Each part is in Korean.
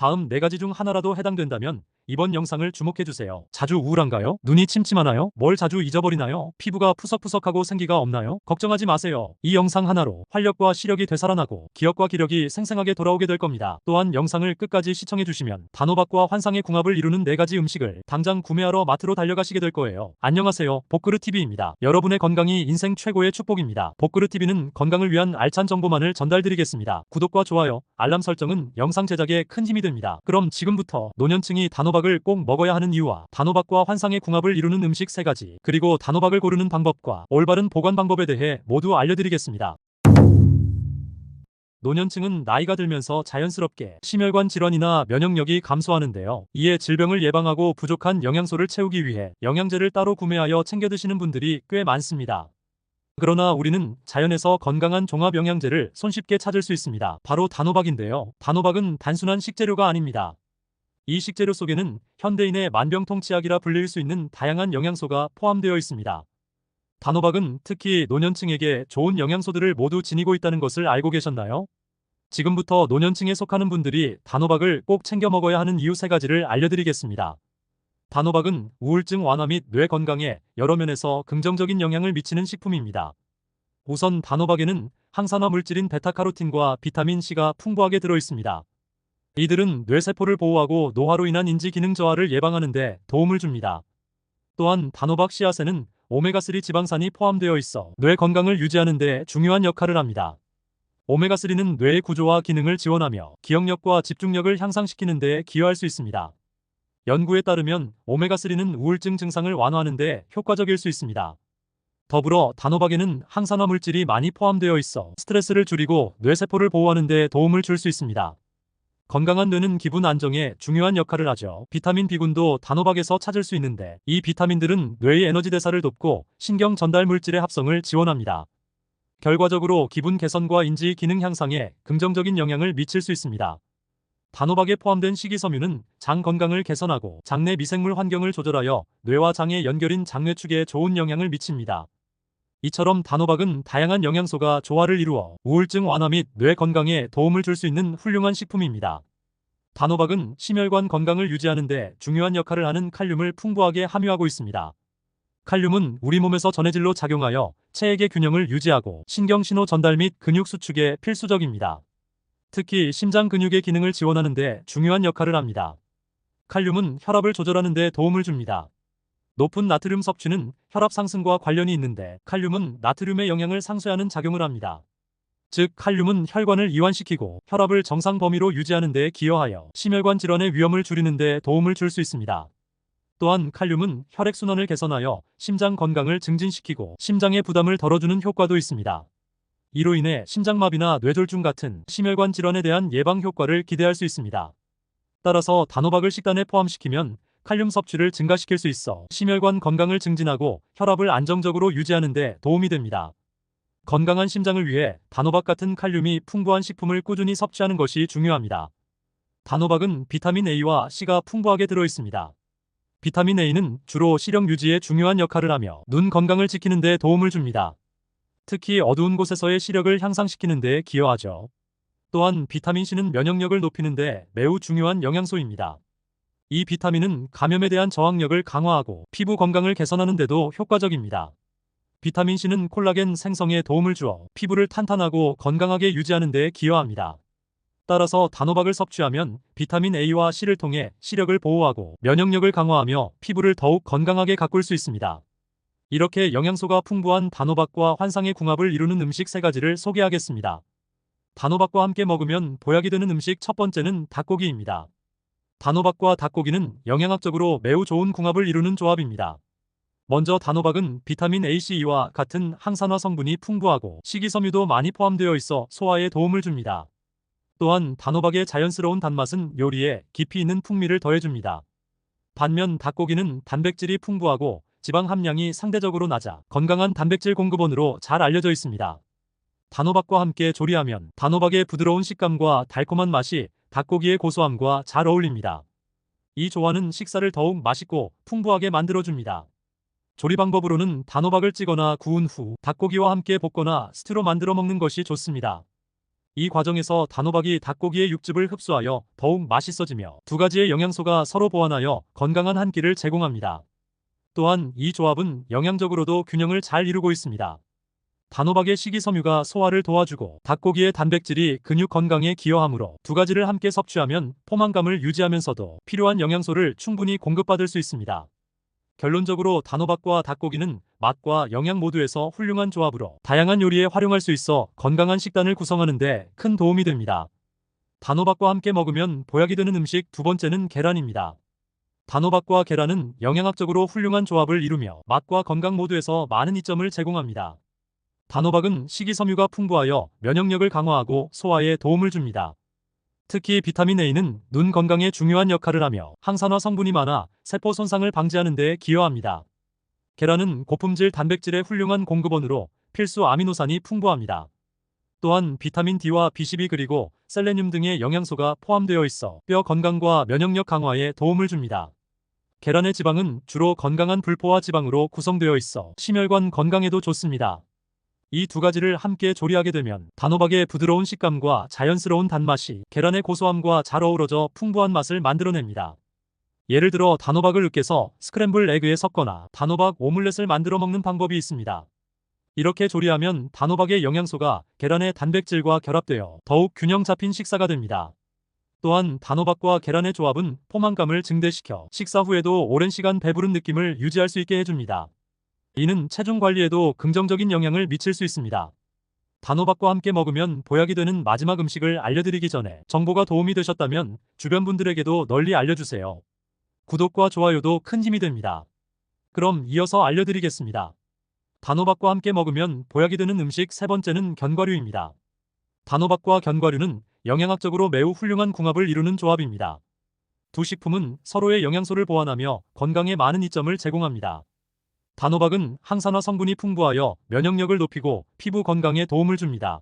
다음 4가지 중 하나라도 해당된다면 이번 영상을 주목해주세요. 자주 우울한가요? 눈이 침침하나요? 뭘 자주 잊어버리나요? 피부가 푸석푸석하고 생기가 없나요? 걱정하지 마세요. 이 영상 하나로 활력과 시력이 되살아나고 기억과 기력이 생생하게 돌아오게 될 겁니다. 또한 영상을 끝까지 시청해주시면 단호박과 환상의 궁합을 이루는 4가지 음식을 당장 구매하러 마트로 달려가시게 될 거예요. 안녕하세요. 복그릇TV입니다. 여러분의 건강이 인생 최고의 축복입니다. 복그릇TV는 건강을 위한 알찬 정보만을 전달드리겠습니다. 구독과 좋아요, 알람 설정은 영상 제작에 큰 힘이 됩니다. 그럼 지금부터 노년층이 단호박을 꼭 먹어야 하는 이유와 단호박과 환상의 궁합을 이루는 음식 3가지, 그리고 단호박을 고르는 방법과 올바른 보관 방법에 대해 모두 알려드리겠습니다. 노년층은 나이가 들면서 자연스럽게 심혈관 질환이나 면역력이 감소하는데요. 이에 질병을 예방하고 부족한 영양소를 채우기 위해 영양제를 따로 구매하여 챙겨 드시는 분들이 꽤 많습니다. 그러나 우리는 자연에서 건강한 종합 영양제를 손쉽게 찾을 수 있습니다. 바로 단호박인데요. 단호박은 단순한 식재료가 아닙니다. 이 식재료 속에는 현대인의 만병통치약이라 불릴 수 있는 다양한 영양소가 포함되어 있습니다. 단호박은 특히 노년층에게 좋은 영양소들을 모두 지니고 있다는 것을 알고 계셨나요? 지금부터 노년층에 속하는 분들이 단호박을 꼭 챙겨 먹어야 하는 이유 3가지를 알려드리겠습니다. 단호박은 우울증 완화 및 뇌 건강에 여러 면에서 긍정적인 영향을 미치는 식품입니다. 우선 단호박에는 항산화 물질인 베타카로틴과 비타민 C가 풍부하게 들어있습니다. 이들은 뇌세포를 보호하고 노화로 인한 인지 기능 저하를 예방하는 데 도움을 줍니다. 또한 단호박 씨앗에는 오메가3 지방산이 포함되어 있어 뇌 건강을 유지하는 데 중요한 역할을 합니다. 오메가3는 뇌의 구조와 기능을 지원하며 기억력과 집중력을 향상시키는 데 기여할 수 있습니다. 연구에 따르면 오메가3는 우울증 증상을 완화하는 데 효과적일 수 있습니다. 더불어 단호박에는 항산화 물질이 많이 포함되어 있어 스트레스를 줄이고 뇌세포를 보호하는 데 도움을 줄 수 있습니다. 건강한 뇌는 기분 안정에 중요한 역할을 하죠. 비타민 B군도 단호박에서 찾을 수 있는데 이 비타민들은 뇌의 에너지 대사를 돕고 신경 전달 물질의 합성을 지원합니다. 결과적으로 기분 개선과 인지 기능 향상에 긍정적인 영향을 미칠 수 있습니다. 단호박에 포함된 식이섬유는 장 건강을 개선하고 장내 미생물 환경을 조절하여 뇌와 장의 연결인 장뇌축에 좋은 영향을 미칩니다. 이처럼 단호박은 다양한 영양소가 조화를 이루어 우울증 완화 및 뇌 건강에 도움을 줄 수 있는 훌륭한 식품입니다. 단호박은 심혈관 건강을 유지하는 데 중요한 역할을 하는 칼륨을 풍부하게 함유하고 있습니다. 칼륨은 우리 몸에서 전해질로 작용하여 체액의 균형을 유지하고 신경신호 전달 및 근육 수축에 필수적입니다. 특히 심장 근육의 기능을 지원하는 데 중요한 역할을 합니다. 칼륨은 혈압을 조절하는 데 도움을 줍니다. 높은 나트륨 섭취는 혈압 상승과 관련이 있는데 칼륨은 나트륨의 영향을 상쇄하는 작용을 합니다. 즉 칼륨은 혈관을 이완시키고 혈압을 정상 범위로 유지하는 데 기여하여 심혈관 질환의 위험을 줄이는 데 도움을 줄 수 있습니다. 또한 칼륨은 혈액순환을 개선하여 심장 건강을 증진시키고 심장의 부담을 덜어주는 효과도 있습니다. 이로 인해 심장마비나 뇌졸중 같은 심혈관 질환에 대한 예방 효과를 기대할 수 있습니다. 따라서 단호박을 식단에 포함시키면 칼륨 섭취를 증가시킬 수 있어 심혈관 건강을 증진하고 혈압을 안정적으로 유지하는 데 도움이 됩니다. 건강한 심장을 위해 단호박 같은 칼륨이 풍부한 식품을 꾸준히 섭취하는 것이 중요합니다. 단호박은 비타민 A와 C가 풍부하게 들어있습니다. 비타민 A는 주로 시력 유지에 중요한 역할을 하며 눈 건강을 지키는 데 도움을 줍니다. 특히 어두운 곳에서의 시력을 향상시키는 데 기여하죠. 또한 비타민 C는 면역력을 높이는 데 매우 중요한 영양소입니다. 이 비타민은 감염에 대한 저항력을 강화하고 피부 건강을 개선하는 데도 효과적입니다. 비타민 C는 콜라겐 생성에 도움을 주어 피부를 탄탄하고 건강하게 유지하는 데 기여합니다. 따라서 단호박을 섭취하면 비타민 A와 C를 통해 시력을 보호하고 면역력을 강화하며 피부를 더욱 건강하게 가꿀 수 있습니다. 이렇게 영양소가 풍부한 단호박과 환상의 궁합을 이루는 음식 3가지를 소개하겠습니다. 단호박과 함께 먹으면 보약이 되는 음식 첫 번째는 닭고기입니다. 단호박과 닭고기는 영양학적으로 매우 좋은 궁합을 이루는 조합입니다. 먼저 단호박은 비타민 A, C와 같은 항산화 성분이 풍부하고 식이섬유도 많이 포함되어 있어 소화에 도움을 줍니다. 또한 단호박의 자연스러운 단맛은 요리에 깊이 있는 풍미를 더해줍니다. 반면 닭고기는 단백질이 풍부하고 지방 함량이 상대적으로 낮아 건강한 단백질 공급원으로 잘 알려져 있습니다. 단호박과 함께 조리하면 단호박의 부드러운 식감과 달콤한 맛이 닭고기의 고소함과 잘 어울립니다. 이 조화는 식사를 더욱 맛있고 풍부하게 만들어줍니다. 조리 방법으로는 단호박을 찌거나 구운 후 닭고기와 함께 볶거나 스튜로 만들어 먹는 것이 좋습니다. 이 과정에서 단호박이 닭고기의 육즙을 흡수하여 더욱 맛있어지며 두 가지의 영양소가 서로 보완하여 건강한 한 끼를 제공합니다. 또한 이 조합은 영양적으로도 균형을 잘 이루고 있습니다. 단호박의 식이섬유가 소화를 도와주고 닭고기의 단백질이 근육 건강에 기여하므로 두 가지를 함께 섭취하면 포만감을 유지하면서도 필요한 영양소를 충분히 공급받을 수 있습니다. 결론적으로 단호박과 닭고기는 맛과 영양 모두에서 훌륭한 조합으로 다양한 요리에 활용할 수 있어 건강한 식단을 구성하는 데 큰 도움이 됩니다. 단호박과 함께 먹으면 보약이 되는 음식 두 번째는 계란입니다. 단호박과 계란은 영양학적으로 훌륭한 조합을 이루며 맛과 건강 모두에서 많은 이점을 제공합니다. 단호박은 식이섬유가 풍부하여 면역력을 강화하고 소화에 도움을 줍니다. 특히 비타민 A는 눈 건강에 중요한 역할을 하며 항산화 성분이 많아 세포 손상을 방지하는 데 기여합니다. 계란은 고품질 단백질의 훌륭한 공급원으로 필수 아미노산이 풍부합니다. 또한 비타민 D와 B12 그리고 셀레늄 등의 영양소가 포함되어 있어 뼈 건강과 면역력 강화에 도움을 줍니다. 계란의 지방은 주로 건강한 불포화 지방으로 구성되어 있어 심혈관 건강에도 좋습니다. 이 두 가지를 함께 조리하게 되면 단호박의 부드러운 식감과 자연스러운 단맛이 계란의 고소함과 잘 어우러져 풍부한 맛을 만들어냅니다. 예를 들어 단호박을 으깨서 스크램블 에그에 섞거나 단호박 오믈렛을 만들어 먹는 방법이 있습니다. 이렇게 조리하면 단호박의 영양소가 계란의 단백질과 결합되어 더욱 균형 잡힌 식사가 됩니다. 또한 단호박과 계란의 조합은 포만감을 증대시켜 식사 후에도 오랜 시간 배부른 느낌을 유지할 수 있게 해줍니다. 이는 체중 관리에도 긍정적인 영향을 미칠 수 있습니다. 단호박과 함께 먹으면 보약이 되는 마지막 음식을 알려드리기 전에 정보가 도움이 되셨다면 주변 분들에게도 널리 알려주세요. 구독과 좋아요도 큰 힘이 됩니다. 그럼 이어서 알려드리겠습니다. 단호박과 함께 먹으면 보약이 되는 음식 세 번째는 견과류입니다. 단호박과 견과류는 영양학적으로 매우 훌륭한 궁합을 이루는 조합입니다. 두 식품은 서로의 영양소를 보완하며 건강에 많은 이점을 제공합니다. 단호박은 항산화 성분이 풍부하여 면역력을 높이고 피부 건강에 도움을 줍니다.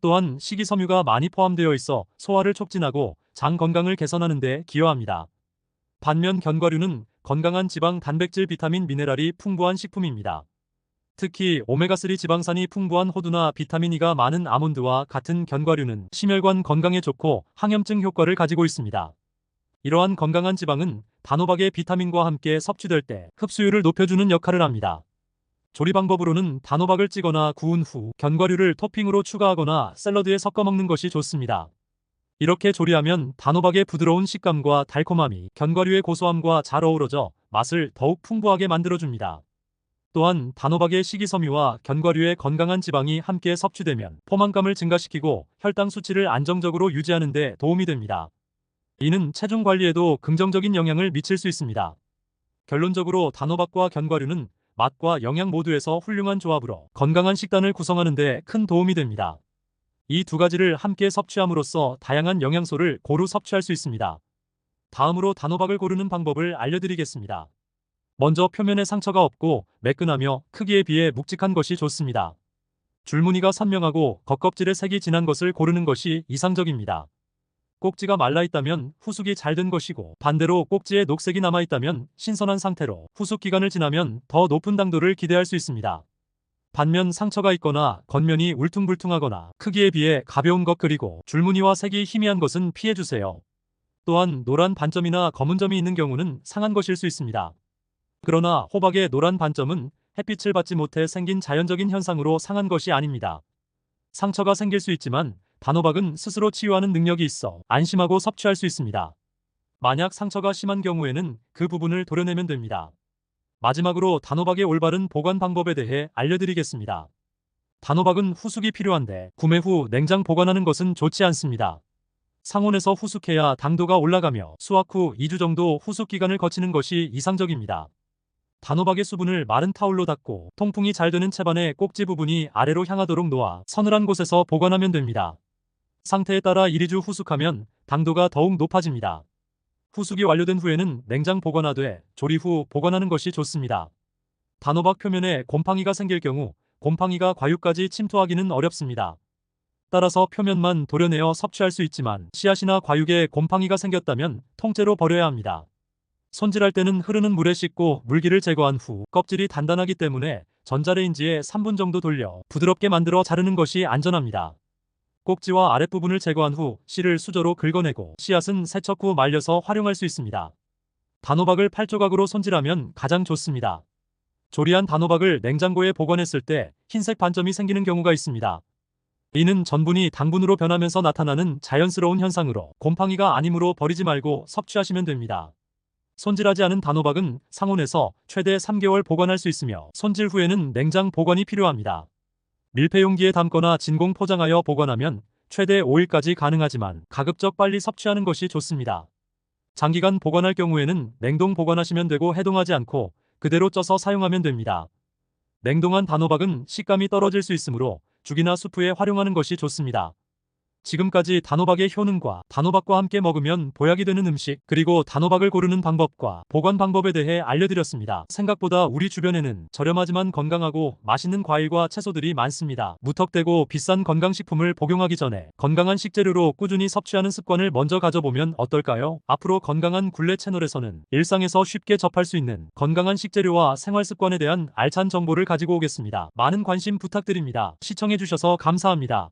또한 식이섬유가 많이 포함되어 있어 소화를 촉진하고 장 건강을 개선하는 데 기여합니다. 반면 견과류는 건강한 지방, 단백질, 비타민, 미네랄이 풍부한 식품입니다. 특히 오메가3 지방산이 풍부한 호두나 비타민 E가 많은 아몬드와 같은 견과류는 심혈관 건강에 좋고 항염증 효과를 가지고 있습니다. 이러한 건강한 지방은 단호박의 비타민과 함께 섭취될 때 흡수율을 높여주는 역할을 합니다. 조리 방법으로는 단호박을 찌거나 구운 후 견과류를 토핑으로 추가하거나 샐러드에 섞어 먹는 것이 좋습니다. 이렇게 조리하면 단호박의 부드러운 식감과 달콤함이 견과류의 고소함과 잘 어우러져 맛을 더욱 풍부하게 만들어줍니다. 또한 단호박의 식이섬유와 견과류의 건강한 지방이 함께 섭취되면 포만감을 증가시키고 혈당 수치를 안정적으로 유지하는 데 도움이 됩니다. 이는 체중 관리에도 긍정적인 영향을 미칠 수 있습니다. 결론적으로 단호박과 견과류는 맛과 영양 모두에서 훌륭한 조합으로 건강한 식단을 구성하는 데 큰 도움이 됩니다. 이 두 가지를 함께 섭취함으로써 다양한 영양소를 고루 섭취할 수 있습니다. 다음으로 단호박을 고르는 방법을 알려드리겠습니다. 먼저 표면에 상처가 없고 매끈하며 크기에 비해 묵직한 것이 좋습니다. 줄무늬가 선명하고 겉껍질의 색이 진한 것을 고르는 것이 이상적입니다. 꼭지가 말라있다면 후숙이 잘 된 것이고 반대로 꼭지에 녹색이 남아있다면 신선한 상태로 후숙 기간을 지나면 더 높은 당도를 기대할 수 있습니다. 반면 상처가 있거나 겉면이 울퉁불퉁하거나 크기에 비해 가벼운 것 그리고 줄무늬와 색이 희미한 것은 피해주세요. 또한 노란 반점이나 검은 점이 있는 경우는 상한 것일 수 있습니다. 그러나 호박의 노란 반점은 햇빛을 받지 못해 생긴 자연적인 현상으로 상한 것이 아닙니다. 상처가 생길 수 있지만 단호박은 스스로 치유하는 능력이 있어 안심하고 섭취할 수 있습니다. 만약 상처가 심한 경우에는 그 부분을 도려내면 됩니다. 마지막으로 단호박의 올바른 보관 방법에 대해 알려드리겠습니다. 단호박은 후숙이 필요한데 구매 후 냉장 보관하는 것은 좋지 않습니다. 상온에서 후숙해야 당도가 올라가며 수확 후 2주 정도 후숙 기간을 거치는 것이 이상적입니다. 단호박의 수분을 마른 타올로 닦고 통풍이 잘 되는 채반에 꼭지 부분이 아래로 향하도록 놓아 서늘한 곳에서 보관하면 됩니다. 상태에 따라 1, 2주 후숙하면 당도가 더욱 높아집니다. 후숙이 완료된 후에는 냉장 보관하되 조리 후 보관하는 것이 좋습니다. 단호박 표면에 곰팡이가 생길 경우 곰팡이가 과육까지 침투하기는 어렵습니다. 따라서 표면만 도려내어 섭취할 수 있지만 씨앗이나 과육에 곰팡이가 생겼다면 통째로 버려야 합니다. 손질할 때는 흐르는 물에 씻고 물기를 제거한 후 껍질이 단단하기 때문에 전자레인지에 3분 정도 돌려 부드럽게 만들어 자르는 것이 안전합니다. 꼭지와 아랫부분을 제거한 후 씨를 수저로 긁어내고 씨앗은 세척 후 말려서 활용할 수 있습니다. 단호박을 8조각으로 손질하면 가장 좋습니다. 조리한 단호박을 냉장고에 보관했을 때 흰색 반점이 생기는 경우가 있습니다. 이는 전분이 당분으로 변하면서 나타나는 자연스러운 현상으로 곰팡이가 아니므로 버리지 말고 섭취하시면 됩니다. 손질하지 않은 단호박은 상온에서 최대 3개월 보관할 수 있으며 손질 후에는 냉장 보관이 필요합니다. 밀폐용기에 담거나 진공 포장하여 보관하면 최대 5일까지 가능하지만 가급적 빨리 섭취하는 것이 좋습니다. 장기간 보관할 경우에는 냉동 보관하시면 되고 해동하지 않고 그대로 쪄서 사용하면 됩니다. 냉동한 단호박은 식감이 떨어질 수 있으므로 죽이나 수프에 활용하는 것이 좋습니다. 지금까지 단호박의 효능과 단호박과 함께 먹으면 보약이 되는 음식, 그리고 단호박을 고르는 방법과 보관 방법에 대해 알려드렸습니다. 생각보다 우리 주변에는 저렴하지만 건강하고 맛있는 과일과 채소들이 많습니다. 무턱대고 비싼 건강식품을 복용하기 전에 건강한 식재료로 꾸준히 섭취하는 습관을 먼저 가져보면 어떨까요? 앞으로 건강한 굴레 채널에서는 일상에서 쉽게 접할 수 있는 건강한 식재료와 생활습관에 대한 알찬 정보를 가지고 오겠습니다. 많은 관심 부탁드립니다. 시청해주셔서 감사합니다.